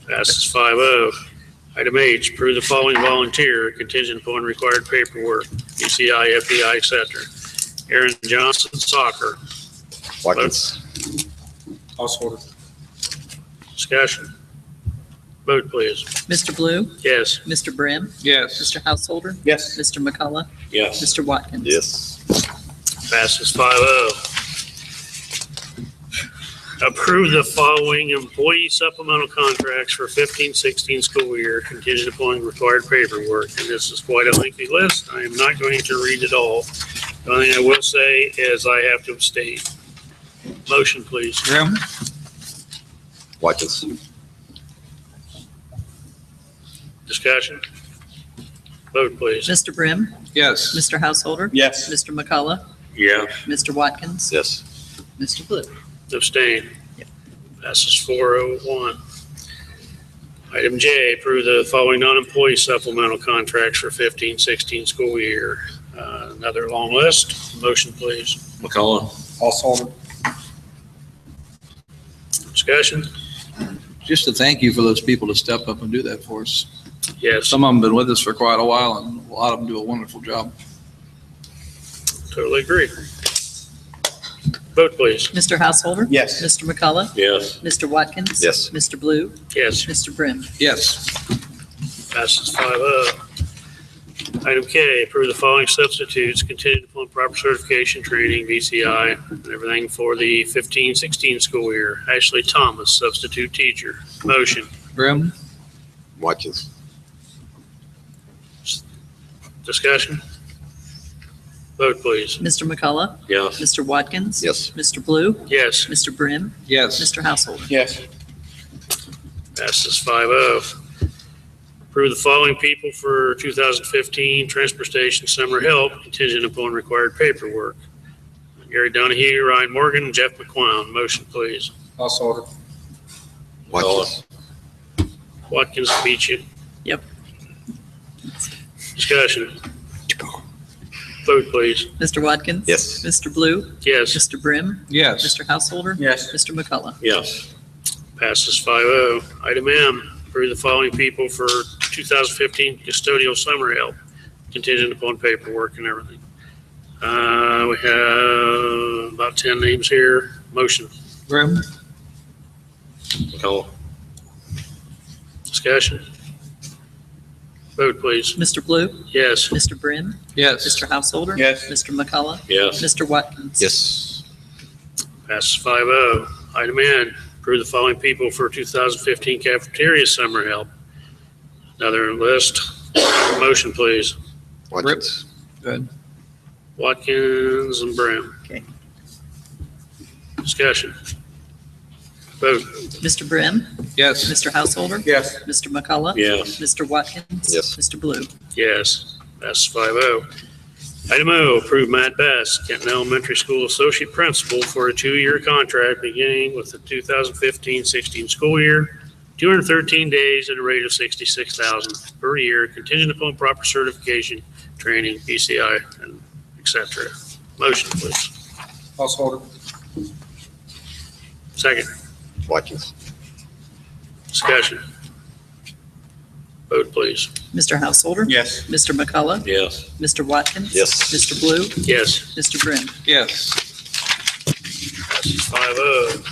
Passes 5-0. Item H, approve the following volunteer contingent upon required paperwork, BCI, FBI, etc. Aaron Johnson, soccer. Watkins. Householder. Discussion. Vote, please. Mr. Blue? Yes. Mr. Brim? Yes. Mr. Householder? Yes. Mr. McCullough? Yes. Mr. Watkins? Yes. Passes 5-0. Approve the following employee supplemental contracts for 15-16 school year contingent upon required paperwork. And this is quite a lengthy list. I am not going to read it all. The only thing I will say is I have to abstain. Motion, please. Grimm. Watkins. Discussion. Vote, please. Mr. Brim? Yes. Mr. Householder? Yes. Mr. McCullough? Yeah. Mr. Watkins? Yes. Mr. Blue? Abstain. Passes 401. Item J, approve the following non-employee supplemental contracts for 15-16 school year. Another long list. Motion, please. McCullough. Householder. Discussion. Just to thank you for those people to step up and do that for us. Yes, Some of them have been with us for quite a while, and a lot of them do a wonderful job. totally agree. Vote, please. Mr. Householder? Yes. Mr. McCullough? Yes. Mr. Watkins? Yes. Mr. Blue? Yes. Mr. Brim? Yes. Passes 5-0. Item K, approve the following substitutes contingent upon proper certification, training, VCI, and everything for the 15-16 school year. Ashley Thomas, substitute teacher. Motion. Brim? Watkins. Discussion. Vote, please. Mr. McCullough? Yes. Mr. Watkins? Yes. Mr. Blue? Yes. Mr. Brim? Yes. Mr. Householder? Yes. Passes 5-0. Approve the following people for 2015 transportation summer help contingent upon required paperwork. Gary Donahue, Ryan Morgan, and Jeff McQuown. Motion, please. Householder. Watkins. Watkins beat you. Yep. Discussion. Vote, please. Mr. Watkins? Yes. Mr. Blue? Yes. Mr. Brim? Yes. Mr. Householder? Yes. Mr. McCullough? Yes. Passes 5-0. Item M, approve the following people for 2015 custodial summer help contingent upon paperwork and everything. We have about 10 names here. Motion. Brim? McCullough. Discussion. Vote, please. Mr. Blue? Yes. Mr. Brim? Yes. Mr. Householder? Yes. Mr. McCullough? Yes. Mr. Watkins? Yes. Passes 5-0. Item N, approve the following people for 2015 cafeteria summer help. Another list. Motion, please. Watkins. Good. Watkins and Brim. Okay. Discussion. Vote. Mr. Brim? Yes. Mr. Householder? Yes. Mr. McCullough? Yes. Mr. Watkins? Yes. Mr. Blue? Yes. Passes 5-0. Item O, approve Matt Bass, Kenton Elementary School Associate Principal for a 2-year contract beginning with the 2015-16 school year, 213 days at a rate of $66,000 per year, contingent upon proper certification, training, PCI, and et cetera. Motion, please. Householder. Second. Watkins. Discussion. Vote, please. Mr. Householder? Yes. Mr. McCullough? Yes. Mr. Watkins? Yes. Mr. Blue? Yes. Mr. Brim? Yes. Passes 5-0.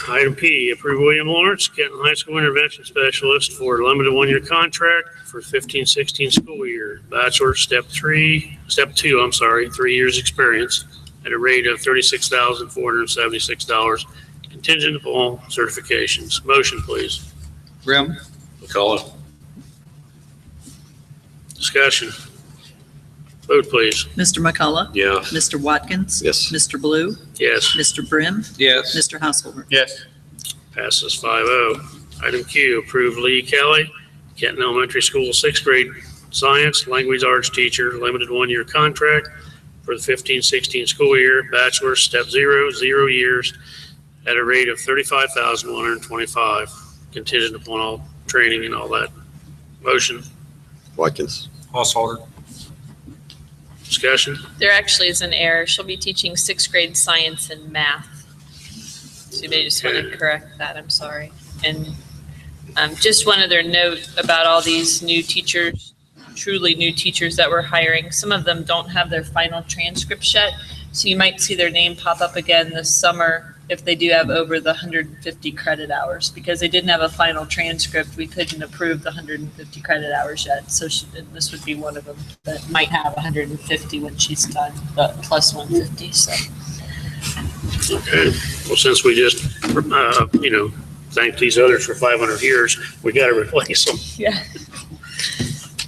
Item P, approve William Lawrence, Kenton High School Intervention Specialist for a limited 1-year contract for 15-16 school year. Bachelor, step 2, 3 years experience at a rate of $36,476, contingent upon certifications. Motion, please. Brim? McCullough. Discussion. Vote, please. Mr. McCullough? Yes. Mr. Watkins? Yes. Mr. Blue? Yes. Mr. Brim? Yes. Mr. Householder? Yes. Passes 5-0. Item Q, approve Lee Kelly, Kenton Elementary School 6th grade science, language arts teacher, limited 1-year contract for the 15-16 school year, bachelor, step 0, 0 years, at a rate of $35,125, contingent upon all training and all that. Motion. Watkins. Householder. Discussion. There actually is an error. She'll be teaching 6th grade science and math. So you may just want to correct that, I'm sorry. And just one other note about all these new teachers, truly new teachers that we're hiring. Some of them don't have their final transcripts yet, so you might see their name pop up again this summer if they do have over the 150 credit hours. Because they didn't have a final transcript, we couldn't approve the 150 credit hours yet. So this would be one of them that might have 150 when she's done, but plus 150, so. Okay, well, since we just, thanked these others for 500 years, we got to replace them. Yeah.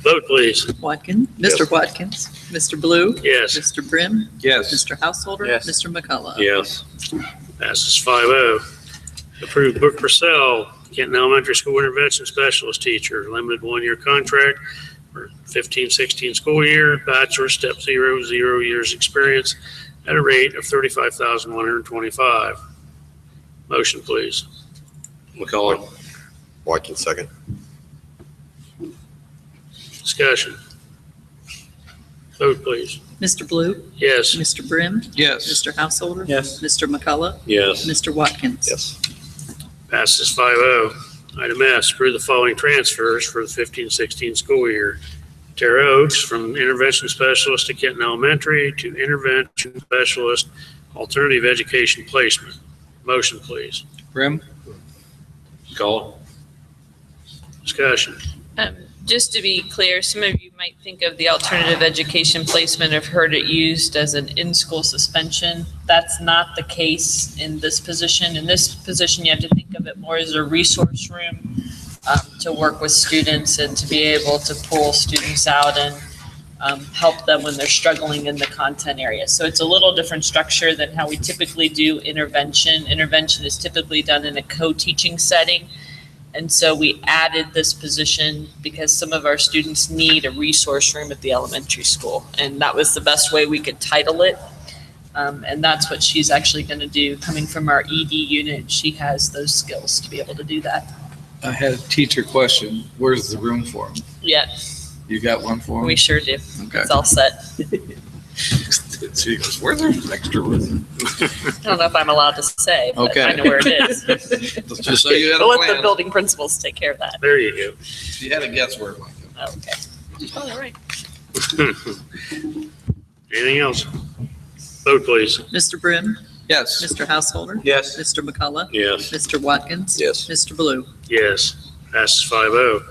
Vote, please. Watkins, Mr. Watkins, Mr. Blue, Yes. Mr. Brim, Yes. Mr. Householder, Yes. Mr. McCullough. Yes. Passes 5-0. Approved Brooke Purcell, Kenton Elementary School Intervention Specialist Teacher, limited 1-year contract for 15-16 school year, bachelor, step 0, 0 years experience at a rate of $35,125. Motion, please. McCullough. Watkins, second. Discussion. Vote, please. Mr. Blue, Yes. Mr. Brim, Yes. Mr. Householder. Yes. Mr. McCullough, Yes. Mr. Watkins. Yes. Passes 5-0. Item S, approve the following transfers for the 15-16 school year. Tara Oates from Intervention Specialist at Kenton Elementary to Intervention Specialist Alternative Education Placement. Motion, please. Brim. McCullough. Discussion. Just to be clear, some of you might think of the alternative education placement, have heard it used as an in-school suspension. That's not the case in this position. In this position, you have to think of it more as a resource room to work with students and to be able to pull students out and help them when they're struggling in the content area. So it's a little different structure than how we typically do intervention. Intervention is typically done in a co-teaching setting. And so we added this position because some of our students need a resource room at the elementary school. And that was the best way we could title it. And that's what she's actually going to do. Coming from our ED unit, she has those skills to be able to do that. I had a teacher question. Where's the room for him? Yeah, You got one for him? we sure do. Okay. It's all set. So he goes, where's the extra room? I don't know if I'm allowed to say, but Okay. I know where it is. Just so you had a I'll let the plan. building principals take care of that. There you go. If you had a guess where it might go. Okay. All right. Anything else? Vote, please. Mr. Brim, Yes. Mr. Householder, Yes. Mr. McCullough, Yes. Mr. Watkins. Yes. Mr. Blue. Yes. Passes 5-0.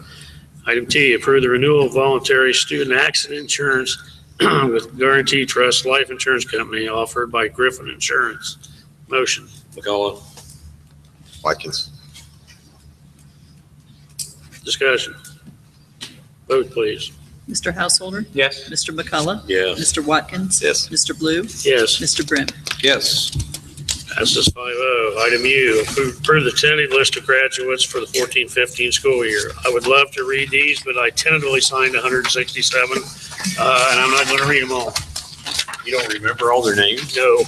Item T, approve the renewal of voluntary student accident insurance with Guarantee Trust Life Insurance Company offered by Griffin Insurance. Motion. McCullough. Watkins. Discussion. Vote, please. Mr. Householder, Yes. Mr. McCullough, Yes. Mr. Watkins. Yes. Mr. Blue, Yes. Mr. Brim. Yes. Passes 5-0. Item U, approve the tentative list of graduates for the 14-15 school year. I would love to read these, but I tentatively signed 167, and I'm not going to read them all. You don't remember all their names? No.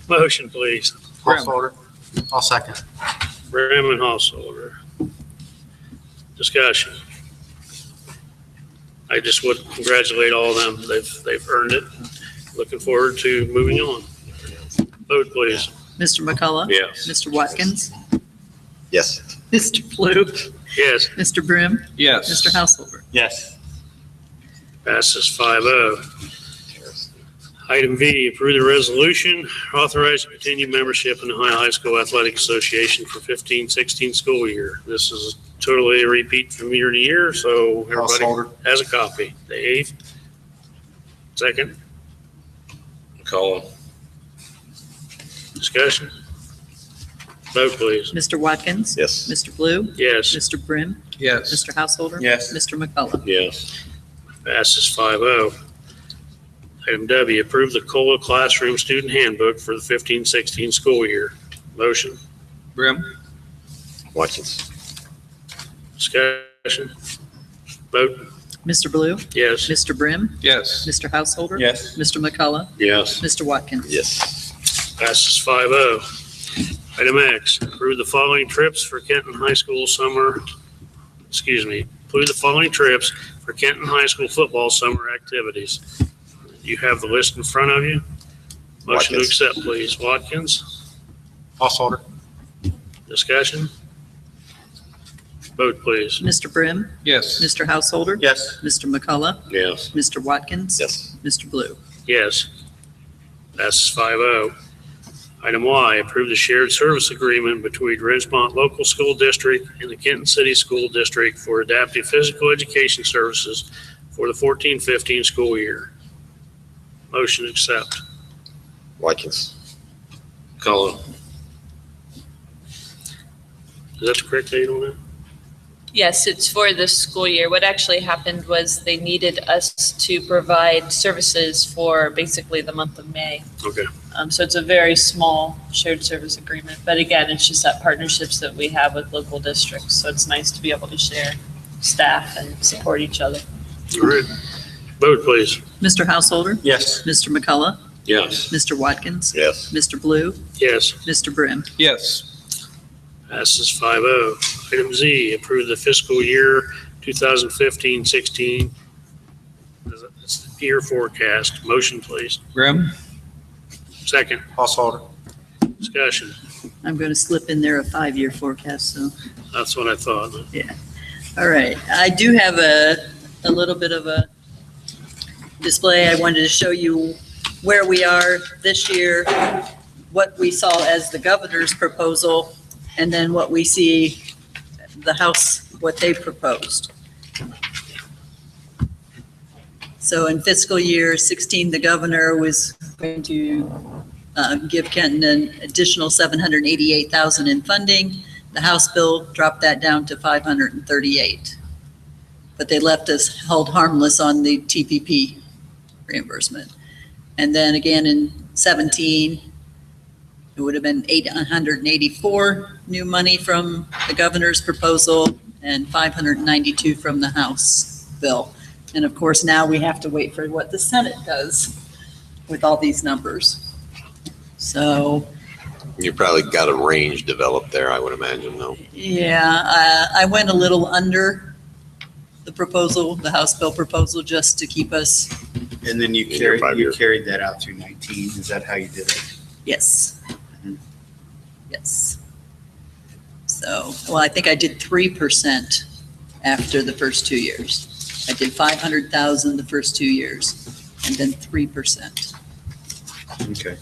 Motion, please. Householder. I'll second. Brim and Householder. Discussion. I just would congratulate all of them. They've earned it. Looking forward to moving on. Vote, please. Mr. McCullough. Yes. Mr. Watkins. Yes. Mr. Blue, Yes. Mr. Brim, Yes. Mr. Householder. Yes. Passes 5-0. Item V, approve the resolution authorizing continued membership in the Ohio High School Athletic Association for 15-16 school year. This is totally a repeat from year to year, so everybody Householder. has a copy. Dave? Second? McCullough. Discussion? Vote, please. Mr. Watkins. Yes. Mr. Blue, Yes. Mr. Brim, Yes. Mr. Householder. Yes. Mr. McCullough. Yes. Passes 5-0. Item W, approve the COLA Classroom Student Handbook for the 15-16 school year. Motion? Brim. Watkins. Discussion? Vote? Mr. Blue, Yes. Mr. Brim, Yes. Mr. Householder. Yes. Mr. McCullough, Yes. Mr. Watkins. Yes. Passes 5-0. Item X, approve the following trips for Kenton High School summer, approve the following trips for Kenton High School football summer activities. You have the list in front of you. Motion to Watkins. accept, please. Watkins, Householder? Discussion? Vote, please. Mr. Brim, Yes. Mr. Householder, Yes. Mr. McCullough, Yes. Mr. Watkins, Yes. Mr. Blue. Yes. Passes 5-0. Item Y, approve the shared service agreement between Ridgemont Local School District and the Kenton City School District for adaptive physical education services for the 14-15 school year. Motion to accept. Watkins. Call. Is that the correct date on that? Yes, it's for this school year. What actually happened was they needed us to provide services for basically the month of May. Okay. So it's a very small shared service agreement. But again, it's just that partnerships that we have with local districts. So it's nice to be able to share staff and support each other. All right. Vote, please. Mr. Householder, Yes. Mr. McCullough, Yes. Mr. Watkins, Yes. Mr. Blue, Yes. Mr. Brim. Yes. Passes 5-0. Item Z, approve the fiscal year 2015-16. That's the year forecast. Motion, please. Grimm? Second. Householder? Discussion. I'm going to slip in there a 5-year forecast, so. That's what I thought. All right, I do have a little bit of a display. I wanted to show you where we are this year, what we saw as the governor's proposal, and then what we see the House, what they proposed. So in fiscal year 16, the governor was going to give Kenton an additional $788,000 in funding. The House bill dropped that down to $538,000. But they left us held harmless on the TPP reimbursement. And then again in 17, it would have been $884 new money from the governor's proposal and $592 from the House bill. And of course, now we have to wait for what the Senate does with all these numbers. So, You probably got a range developed there, I would imagine, though. yeah, I went a little under the proposal, the House bill proposal, just to keep us, And then you In your 5 year. carried that out through 19. Is that how you did it? yes. Mhm. Yes. So, well, I think I did 3% after the first 2 years. I did 500,000 the first 2 years, and then 3%. Okay.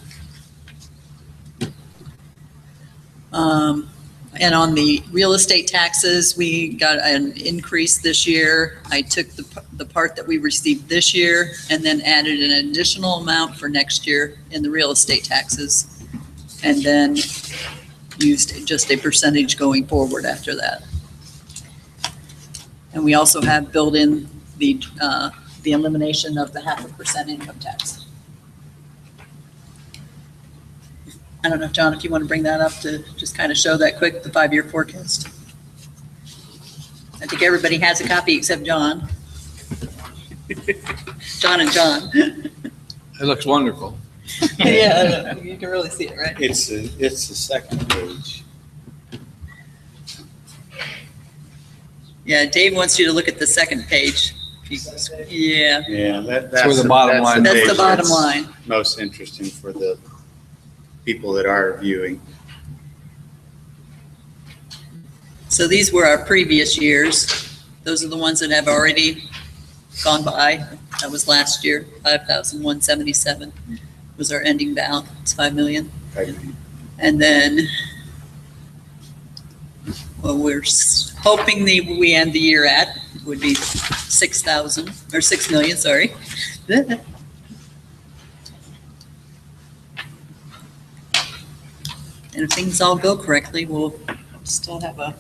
And on the real estate taxes, we got an increase this year. I took the part that we received this year and then added an additional amount for next year in the real estate taxes. And then used just a percentage going forward after that. And we also have built in the elimination of the 0.5% income tax. I don't know, John, if you want to bring that up to just kind of show that quick, the 5-year forecast. I think everybody has a copy except John. John and John. It looks wonderful. Yeah, I don't know. You can really see it, right? It's the second page. Yeah, Dave wants you to look at the second page. Yeah, Yeah, That's where the bottom line- the that's the page bottom that's line. Most interesting for the people that are viewing. So these were our previous years. Those are the ones that have already gone by. That was last year, 5,177 was our ending balance, 5 million. And then, what we're hoping we end the year at would be 6,000, or 6 million, sorry. And if things all go correctly, we'll still have a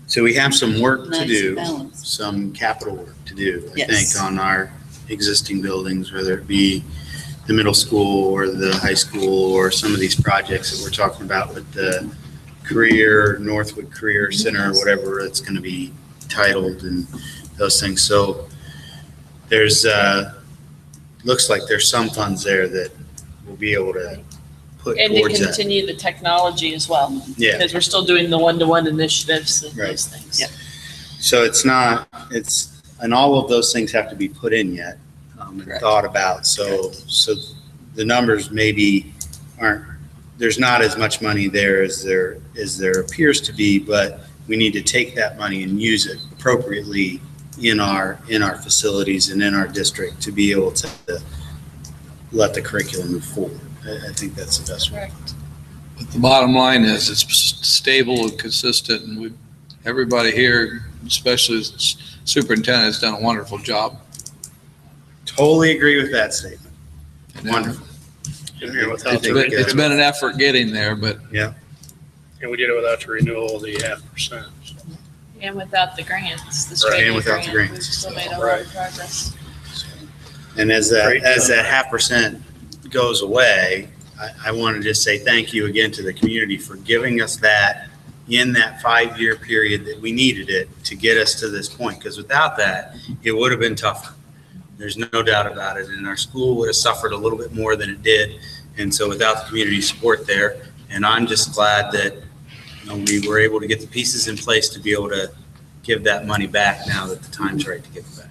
So we have some work to nice do, balance. some capital work to do, I Yes. think, on our existing buildings, whether it be the middle school or the high school or some of these projects that we're talking about with the Northwood Career Center, or whatever it's going to be titled and those things. So there's, looks like there's some funds there that we'll be able to put And to towards that. continue the technology as well, Yeah. because we're still doing the one-to-one initiatives and Right. those things. Yeah. So and all of those things have to be put in yet, and Correct. thought about. So the numbers maybe aren't there's not as much money there as there appears to be, but we need to take that money and use it appropriately in our facilities and in our district to be able to let the curriculum move forward. I think that's the best way. Correct. But the bottom line is it's stable and consistent, and everybody here, especially the superintendent, has done a wonderful job. Totally agree with that statement. Wonderful. In here without It's the been, it's been an effort getting there, but And we did it without the renewal of the 0.5%. And without the grants, the Right, straight and without the grant, grants. we've still made a lot of progress. And as Great that job. 0.5% goes away, I want to just say thank you again to the community for giving us that in that 5-year period that we needed it to get us to this point. Because without that, it would have been tougher. There's no doubt about it. And our school would have suffered a little bit more than it did. And so without the community support there, and I'm just glad that we were able to get the pieces in place to be able to give that money back now that the time's right to give it back.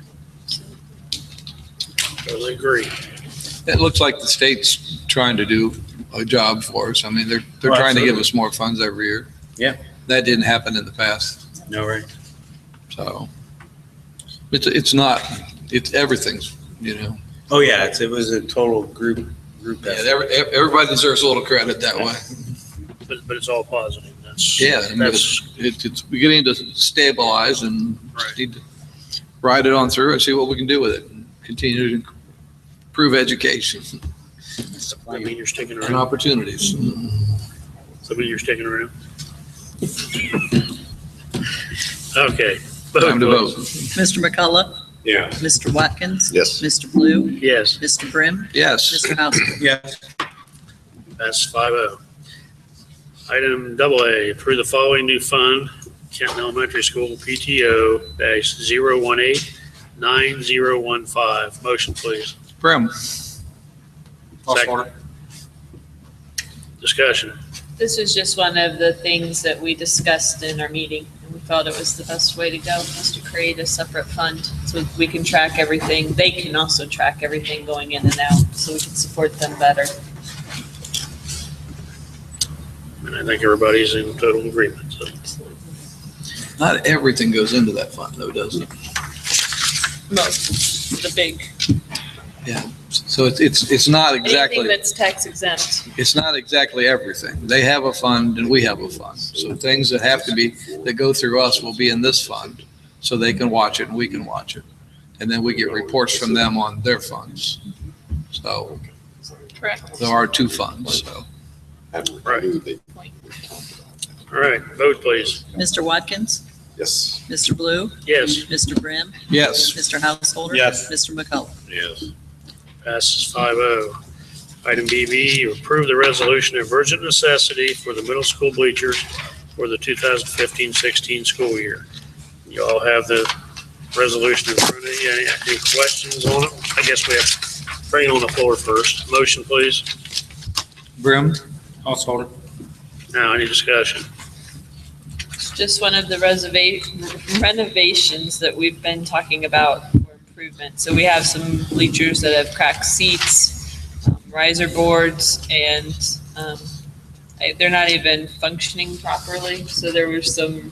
Totally agree. it looks like the state's trying to do a job for us. I mean, they're Oh, trying to give absolutely. us more funds every year. Yeah. That didn't happen in the past, No, right. so it's not, it's everything's, Oh, yeah, it was a total group Yeah, effort. everybody deserves a little credit that way. But it's all positive. That's, Yeah, I mean, that's, it's beginning to stabilize and Right. just need to ride it on through and see what we can do with it and continue to improve education I mean, you're sticking and around. opportunities. So you're sticking around. Okay. Time to vote. Mr. McCullough, Yeah. Mr. Watkins, Yes. Mr. Blue, Yes, Mr. Brim, Yes, Mr. House. Yes. that's 5-0. Item AA, approve the following new fund, Kenton Elementary School PTO dash 018-9015. Motion, please. Brim. Second. Discussion. This was just one of the things that we discussed in our meeting, and we felt it was the best way to go, was to create a separate fund so we can track everything. They can also track everything going in and out, so we can support them better. And I think everybody's in total agreement, so. Not everything goes into that fund though, does it? Most, the big, So it's not anything exactly, that's tax exempt. it's not exactly everything. They have a fund and we have a fund. So things that have to be, that go through us will be in this fund so they can watch it and we can watch it. And then we get reports from them on their funds. So Correct. there are two funds, so. Right. All right, vote please. Mr. Watkins, Yes. Mr. Blue, Yes. Mr. Brim, Yes, Mr. Householder. Yes. Mr. McCullough. Yes. Passes 5-0. Item BB, approve the resolution of urgent necessity for the middle school bleachers for the 2015-16 school year. You all have the resolution in front of you. Any questions on it? I guess we have to bring it on the floor first. Motion, please. Brim. Householder. Now, any discussion? It's just one of the renovations that we've been talking about for improvement. So we have some bleachers that have cracked seats, riser boards, and they're not even functioning properly. So there was some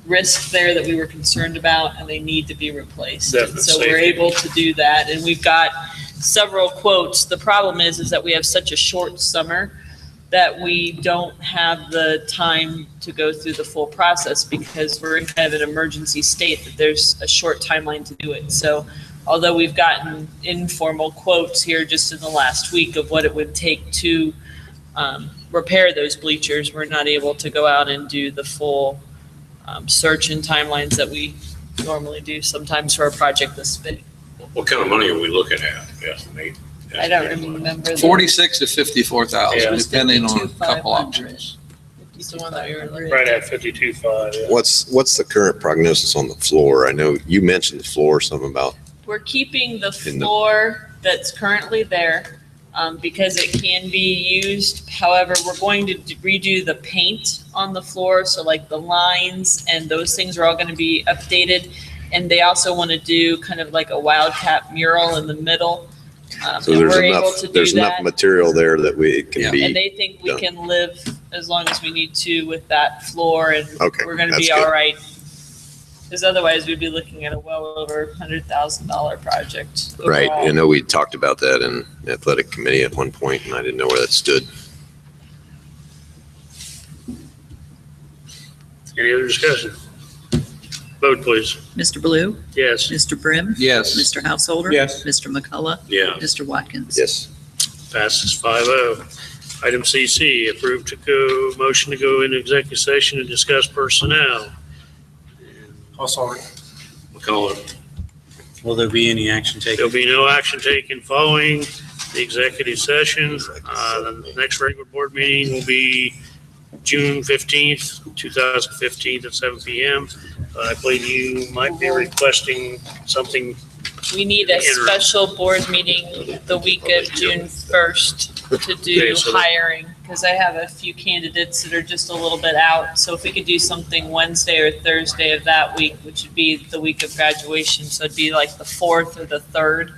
risk there that we were concerned about, and they need to be replaced. Definite So we're safety. able to do that, and we've got several quotes. The problem is that we have such a short summer that we don't have the time to go through the full process because we're in kind of an emergency state that there's a short timeline to do it. So although we've gotten informal quotes here just in the last week of what it would take to repair those bleachers, we're not able to go out and do the full search and timelines that we normally do sometimes for a project this big. What kind of money are we looking at? Estimate. I don't remember. the- 46 to 54,000, Yeah. depending on a couple 52,500. options. It's the one that we were looking Right at 52.5. Yeah. What's the current prognosis on the floor? I know you mentioned the floor, something about, We're keeping the In the- floor that's currently there because it can be used. However, we're going to redo the paint on the floor, so like the lines and those things are all going to be updated. And they also want to do kind of like a wildcat mural in the middle So And there's we're able enough, to do there's enough that. material there that we Yeah. can And be, they think we done. can live as long as we need to with that floor and Okay, we're gonna that's be good. all right. Because otherwise we'd be looking at a well over $100,000 project right? overall. I know we talked about that in athletic committee at one point and I didn't know where that stood. Any other discussion? Vote, please. Mr. Blue? Yes. Mr. Brim? Yes. Mr. Householder? Yes. Mr. McCullough? Yeah. Mr. Watkins? Yes. Passes 5-0. Item CC, approved to go, motion to go into executive session and discuss personnel. Householder. McCollum. Will there be any action taken? There'll be no action taken following the executive session. The next regular board meeting will be June 15th, 2015 at 7 PM. I believe you might be requesting something. We need a Interim. special board meeting the week of June 1st to do Okay, so that- hiring, because I have a few candidates that are just a little bit out. So if we could do something Wednesday or Thursday of that week, which would be the week of graduation, so it'd be like the 4th or the 3rd,